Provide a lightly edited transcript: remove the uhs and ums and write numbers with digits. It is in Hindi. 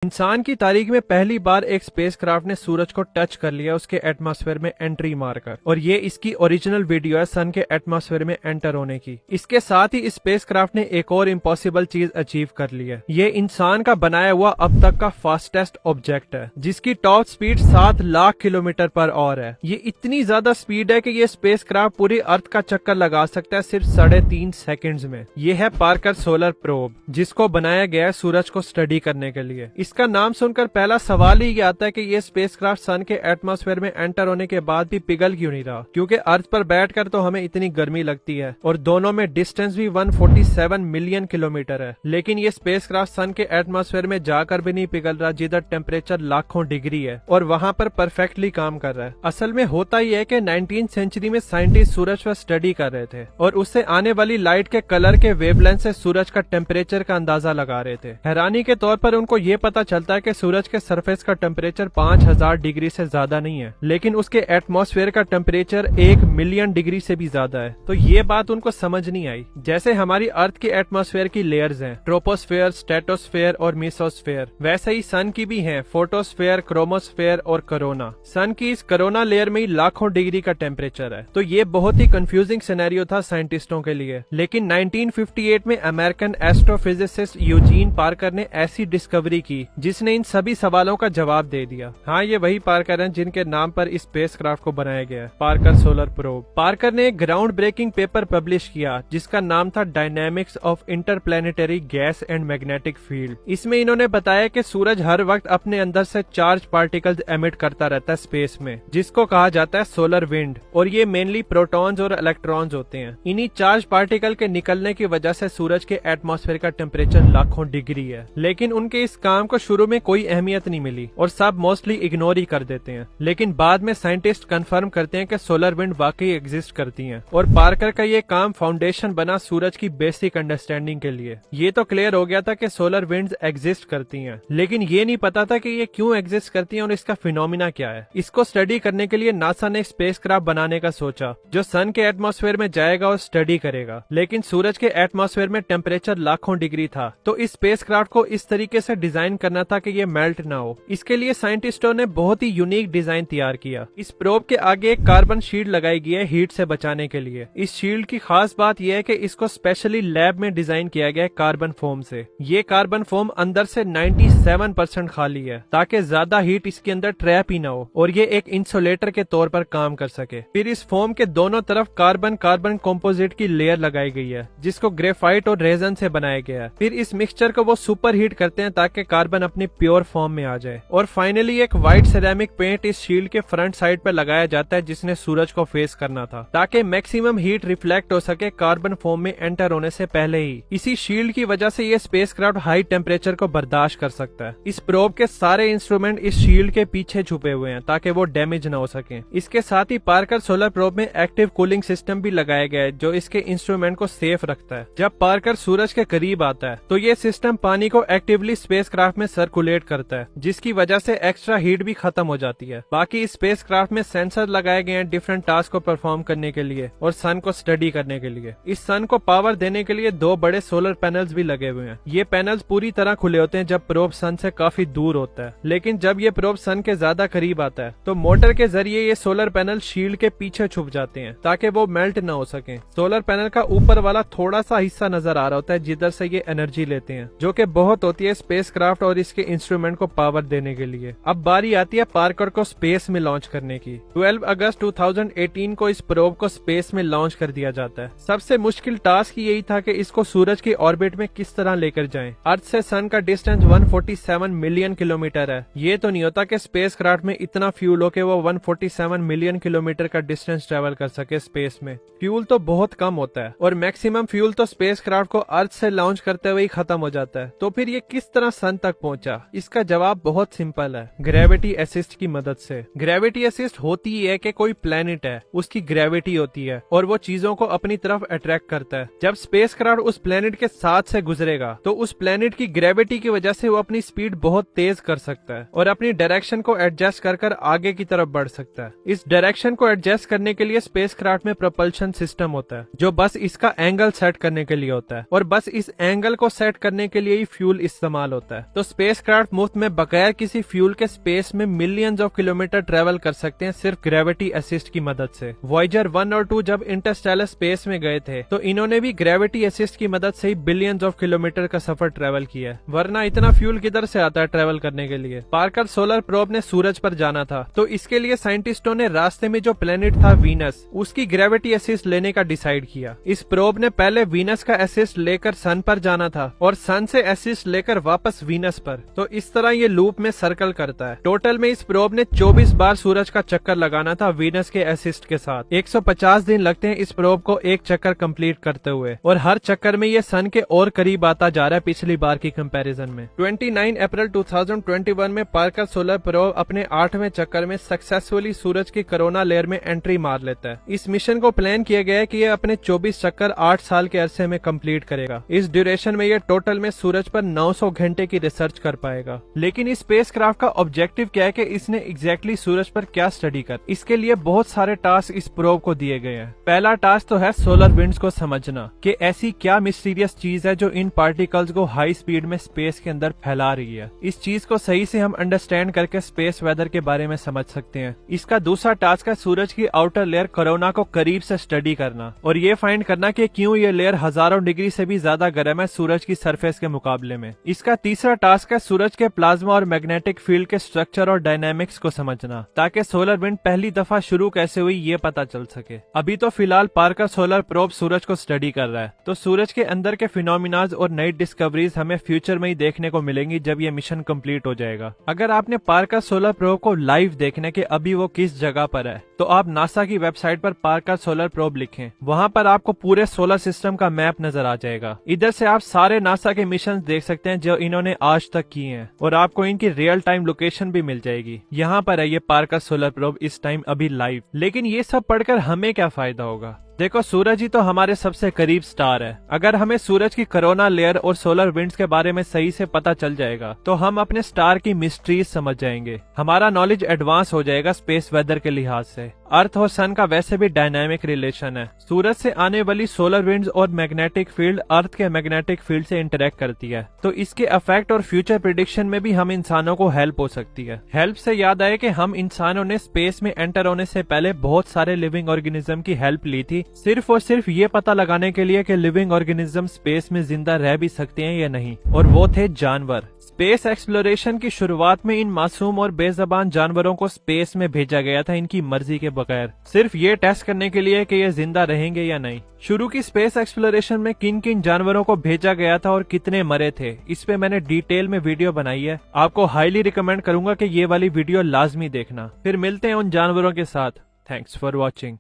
इंसान की तारीख में पहली बार एक स्पेसक्राफ्ट ने सूरज को टच कर लिया उसके एटमॉस्फेयर में एंट्री मारकर, और ये इसकी ओरिजिनल वीडियो है सन के एटमॉस्फेयर में एंटर होने की। इसके साथ ही इस स्पेसक्राफ्ट ने एक और इम्पॉसिबल चीज अचीव कर ली है। ये इंसान का बनाया हुआ अब तक का फास्टेस्ट ऑब्जेक्ट है, जिसकी top speed 7 lakh kilometre per hour है। ये इतनी ज्यादा स्पीड है कि ये स्पेसक्राफ्ट पूरी अर्थ का चक्कर लगा सकता है सिर्फ 3.5 सेकंड्स में। ये है पार्कर सोलर प्रोब, जिसको बनाया गया है सूरज को स्टडी करने के लिए। इसका नाम सुनकर पहला सवाल ही आता है कि ये स्पेसक्राफ्ट सन के एटमॉस्फेयर में एंटर होने के बाद भी पिघल क्यों नहीं रहा, क्योंकि अर्थ पर बैठकर तो हमें इतनी गर्मी लगती है और दोनों में डिस्टेंस भी 147 मिलियन किलोमीटर है। लेकिन ये स्पेसक्राफ्ट सन के एटमॉस्फेयर में जाकर भी नहीं पिघल रहा, जिधर टेम्परेचर लाखों डिग्री है, और वहाँ पर परफेक्टली काम कर रहा है। असल में होता ही है कि 19th सेंचुरी में साइंटिस्ट सूरज पर स्टडी कर रहे थे और उससे आने वाली लाइट के कलर के वेवलेंथ से सूरज का टेम्परेचर का अंदाजा लगा रहे थे। हैरानी के तौर पर उनको ये पता चलता है कि सूरज के सरफेस का टेम्परेचर 5000 डिग्री से ज्यादा नहीं है, लेकिन उसके एटमॉस्फेयर का टेम्परेचर 1 मिलियन डिग्री से भी ज्यादा है। तो ये बात उनको समझ नहीं आई। जैसे हमारी अर्थ के एटमॉस्फेयर की लेयर्स हैं, ट्रोपोस्फेयर, स्ट्रेटोस्फेयर और मेसोस्फेयर, वैसे ही सन की भी हैं, फोटोस्फेयर, क्रोमोस्फेयर और कोरोना। सन की इस कोरोना लेयर में ही लाखों डिग्री का टेम्परेचर है। तो ये बहुत ही कंफ्यूजिंग सिनेरियो था साइंटिस्टों के लिए। लेकिन 1958 में अमेरिकन एस्ट्रोफिजिसिस्ट यूजीन पार्कर ने ऐसी डिस्कवरी की जिसने इन सभी सवालों का जवाब दे दिया। हाँ, ये वही पार्कर हैं जिनके नाम पर इस स्पेसक्राफ्ट को बनाया गया है, पार्कर सोलर प्रोब। पार्कर ने एक ग्राउंड ब्रेकिंग पेपर पब्लिश किया जिसका नाम था dynamics of interplanetary gas and magnetic field. इसमें इन्होंने बताया कि सूरज हर वक्त अपने अंदर से चार्ज पार्टिकल्स एमिट करता रहता है स्पेस में, जिसको कहा जाता है सोलर विंड, और ये मेनली प्रोटॉन्स और इलेक्ट्रॉन्स होते हैं। इन्हीं चार्ज पार्टिकल के निकलने की वजह से सूरज के एटमॉस्फेयर का टेम्परेचर लाखों डिग्री है। लेकिन उनके इस काम को शुरू में कोई अहमियत नहीं मिली और सब मोस्टली इग्नोर ही कर देते हैं। लेकिन बाद में साइंटिस्ट कंफर्म करते हैं कि सोलर विंड वाकई एग्जिस्ट करती हैं, और पार्कर का ये काम फाउंडेशन बना सूरज की बेसिक अंडरस्टैंडिंग के लिए। ये तो क्लियर हो गया था कि सोलर विंड्स एग्जिस्ट करती हैं, लेकिन ये नहीं पता था कि ये क्यों एग्जिस्ट करती हैं और इसका फिनोमिना क्या है। इसको स्टडी करने के लिए नासा ने स्पेसक्राफ्ट बनाने का सोचा जो सन के एटमॉस्फेयर में जाएगा और स्टडी करेगा। लेकिन सूरज के एटमॉस्फेयर में टेम्परेचर लाखों डिग्री था, तो इस स्पेसक्राफ्ट को इस तरीके से डिजाइन करना था कि ये मेल्ट ना हो। इसके लिए साइंटिस्टों ने बहुत ही यूनिक डिजाइन तैयार किया। इस प्रोब के आगे एक कार्बन शील्ड लगाई गई है हीट से बचाने के लिए। इस शील्ड की खास बात यह है कि इसको स्पेशली लैब में डिजाइन किया गया है कार्बन फोम से। ये कार्बन फोम अंदर से 97% खाली है ताकि ज्यादा हीट इसके अंदर ट्रैप ही ना हो और ये एक इंसुलेटर के तौर पर काम कर सके। फिर इस फोम के दोनों तरफ carbon carbon composite key layer लगाई गई है जिसको ग्रेफाइट और रेजन से बनाया गया है। फिर इस मिक्सचर को वो सुपर हीट करते हैं ताकि कार्बन अपनी प्योर फॉर्म में आ जाए, और फाइनली एक व्हाइट सिरेमिक पेंट इस शील्ड के फ्रंट साइड पर लगाया जाता है जिसने सूरज को फेस करना था ताकि मैक्सिमम हीट रिफ्लेक्ट हो सके कार्बन फॉर्म में एंटर होने से पहले ही। इसी शील्ड की वजह से ये स्पेसक्राफ्ट हाई टेम्परेचर को बर्दाश्त कर सकता है। इस प्रोब के सारे इंस्ट्रूमेंट इस शील्ड के पीछे छुपे हुए हैं ताकि वो डैमेज न हो सके। इसके साथ ही पार्कर सोलर प्रोब में एक्टिव कूलिंग सिस्टम भी लगाया गया है जो इसके इंस्ट्रूमेंट को सेफ रखता है। जब पार्कर सूरज के करीब आता है तो ये सिस्टम पानी को एक्टिवली स्पेसक्राफ्ट में सर्कुलेट करता है, जिसकी वजह से एक्स्ट्रा हीट भी खत्म हो जाती है। बाकी इस स्पेसक्राफ्ट में सेंसर लगाए गए हैं डिफरेंट टास्क को परफॉर्म करने के लिए और सन को स्टडी करने के लिए। इस सन को पावर देने के लिए 2 बड़े सोलर पैनल्स भी लगे हुए हैं। ये पैनल्स पूरी तरह खुले होते हैं जब प्रोब सन से काफी दूर होता है, लेकिन जब ये प्रोब सन के ज्यादा करीब आता है तो मोटर के जरिए ये सोलर पैनल शील्ड के पीछे छुप जाते हैं ताकि वो मेल्ट न हो सके। सोलर पैनल का ऊपर वाला थोड़ा सा हिस्सा नजर आ रहा होता है जिधर से ये एनर्जी लेते हैं, जो कि बहुत होती है स्पेसक्राफ्ट और इसके इंस्ट्रूमेंट को पावर देने के लिए। अब बारी आती है पार्कर को स्पेस में लॉन्च करने की। 12 अगस्त 2018 को इस प्रोब को स्पेस में लॉन्च कर दिया जाता है। सबसे मुश्किल टास्क यही था कि इसको सूरज की ऑर्बिट में किस तरह लेकर जाएं। अर्थ से सन का डिस्टेंस 147 मिलियन किलोमीटर है। ये तो नहीं होता कि स्पेसक्राफ्ट में इतना फ्यूल हो कि वो 147 मिलियन किलोमीटर का डिस्टेंस ट्रेवल कर सके स्पेस में। फ्यूल तो बहुत कम होता है और मैक्सिमम फ्यूल तो स्पेसक्राफ्ट को अर्थ से लॉन्च करते हुए ही खत्म हो जाता है। तो फिर ये किस तरह सन तक पहुंचा? इसका जवाब बहुत सिंपल है, ग्रेविटी असिस्ट की मदद से। ग्रेविटी असिस्ट होती है कि कोई प्लेनेट है, उसकी ग्रेविटी होती है और वो चीजों को अपनी तरफ अट्रैक्ट करता है। जब स्पेसक्राफ्ट उस प्लेनेट के साथ से गुजरेगा तो उस प्लेनेट की ग्रेविटी की वजह से वो अपनी स्पीड बहुत तेज कर सकता है और अपनी डायरेक्शन को एडजस्ट कर आगे की तरफ बढ़ सकता है। इस डायरेक्शन को एडजस्ट करने के लिए स्पेसक्राफ्ट में प्रोपल्शन सिस्टम होता है जो बस इसका एंगल सेट करने के लिए होता है, और बस इस एंगल को सेट करने के लिए ही फ्यूल इस्तेमाल होता है। तो स्पेसक्राफ्ट मुफ्त में बगैर किसी फ्यूल के स्पेस में मिलियंस ऑफ किलोमीटर ट्रेवल कर सकते हैं सिर्फ ग्रेविटी असिस्ट की मदद से। वॉयेजर 1 और 2 जब इंटरस्टेलर स्पेस में गए थे तो इन्होंने भी ग्रेविटी असिस्ट की मदद से ही बिलियंस ऑफ किलोमीटर का सफर ट्रेवल किया, वरना इतना फ्यूल किधर से आता है ट्रेवल करने के लिए। पार्कर सोलर प्रोब ने सूरज पर जाना था, तो इसके लिए साइंटिस्टों ने रास्ते में जो प्लेनेट था वीनस, उसकी ग्रेविटी असिस्ट लेने का डिसाइड किया। इस प्रोब ने पहले वीनस का असिस्ट लेकर सन पर जाना था और सन से असिस्ट लेकर वापस वीनस पर, तो इस तरह ये लूप में सर्कल करता है। टोटल में इस प्रोब ने 24 बार सूरज का चक्कर लगाना था वीनस के असिस्ट के साथ। 150 दिन लगते हैं इस प्रोब को एक चक्कर कंप्लीट करते हुए, और हर चक्कर में ये सन के और करीब आता जा रहा है पिछली बार की कंपैरिजन में। 29 अप्रैल 2021 में पार्कर सोलर प्रोब अपने 8वें चक्कर में सक्सेसफुली सूरज की कोरोना लेयर में एंट्री मार लेता है। इस मिशन को प्लान किया गया है कि ये अपने 24 चक्कर 8 साल के अरसे में कंप्लीट करेगा। इस ड्यूरेशन में ये टोटल में सूरज पर 900 घंटे की रिसर्च कर पाएगा। लेकिन इस स्पेसक्राफ्ट का ऑब्जेक्टिव क्या है कि इसने एग्जैक्टली सूरज पर क्या स्टडी कर, इसके लिए बहुत सारे टास्क इस प्रोब को दिए गए हैं। पहला टास्क तो है सोलर विंड्स को समझना कि ऐसी क्या मिस्टीरियस चीज है जो इन पार्टिकल्स को हाई स्पीड में स्पेस के अंदर फैला रही है। इस चीज को सही से हम अंडरस्टैंड करके स्पेस वेदर के बारे में समझ सकते हैं। इसका दूसरा टास्क है सूरज की आउटर लेयर कोरोना को करीब से स्टडी करना और ये फाइंड करना कि क्यों ये लेयर हजारों डिग्री से भी ज्यादा गर्म है सूरज की सरफेस के मुकाबले में। इसका तीसरा टास्क है सूरज के प्लाज्मा और मैग्नेटिक फील्ड के स्ट्रक्चर और डायनेमिक्स को समझना, ताकि सोलर विंड पहली दफा शुरू कैसे हुई ये पता चल सके। अभी तो फिलहाल पार्कर सोलर प्रोब सूरज को स्टडी कर रहा है, तो सूरज के अंदर के फिनोमिनाज और नई डिस्कवरीज हमें फ्यूचर में ही देखने को मिलेंगी जब ये मिशन कंप्लीट हो जाएगा। अगर आपने पार्कर सोलर प्रोब को लाइव देखने के अभी वो किस जगह पर है, तो आप नासा की वेबसाइट पर पार्कर सोलर प्रोब लिखें, वहाँ पर आपको पूरे सोलर सिस्टम का मैप नजर आ जाएगा। इधर से आप सारे नासा के मिशन देख सकते हैं जो इन्होंने आज तक किए हैं, और आपको इनकी रियल टाइम लोकेशन भी मिल जाएगी। यहाँ पर है ये पार्कर सोलर प्रोब इस टाइम अभी लाइव। लेकिन ये सब पढ़कर हमें क्या फायदा होगा? देखो, सूरज ही तो हमारे सबसे करीब स्टार है। अगर हमें सूरज की कोरोना लेयर और सोलर विंड्स के बारे में सही से पता चल जाएगा तो हम अपने स्टार की मिस्ट्रीज समझ जाएंगे। हमारा नॉलेज एडवांस हो जाएगा स्पेस वेदर के लिहाज से। अर्थ और सन का वैसे भी डायनामिक रिलेशन है। सूरज से आने वाली सोलर विंड्स और मैग्नेटिक फील्ड अर्थ के मैग्नेटिक फील्ड से इंटरेक्ट करती है, तो इसके इफेक्ट और फ्यूचर प्रिडिक्शन में भी हम इंसानों को हेल्प हो सकती है। हेल्प से याद आया कि हम इंसानों ने स्पेस में एंटर होने से पहले बहुत सारे लिविंग ऑर्गेनिज्म की हेल्प ली थी, सिर्फ और सिर्फ ये पता लगाने के लिए कि लिविंग ऑर्गेनिज्म स्पेस में जिंदा रह भी सकते हैं या नहीं, और वो थे जानवर। स्पेस एक्सप्लोरेशन की शुरुआत में इन मासूम और बेजबान जानवरों को स्पेस में भेजा गया था इनकी मर्जी के बगैर, सिर्फ ये टेस्ट करने के लिए कि ये जिंदा रहेंगे या नहीं। शुरू की स्पेस एक्सप्लोरेशन में किन किन जानवरों को भेजा गया था और कितने मरे थे, इस पे मैंने डिटेल में वीडियो बनाई है। आपको हाईली रिकमेंड करूंगा कि ये वाली वीडियो लाजमी देखना। फिर मिलते हैं उन जानवरों के साथ। Thanks for watching.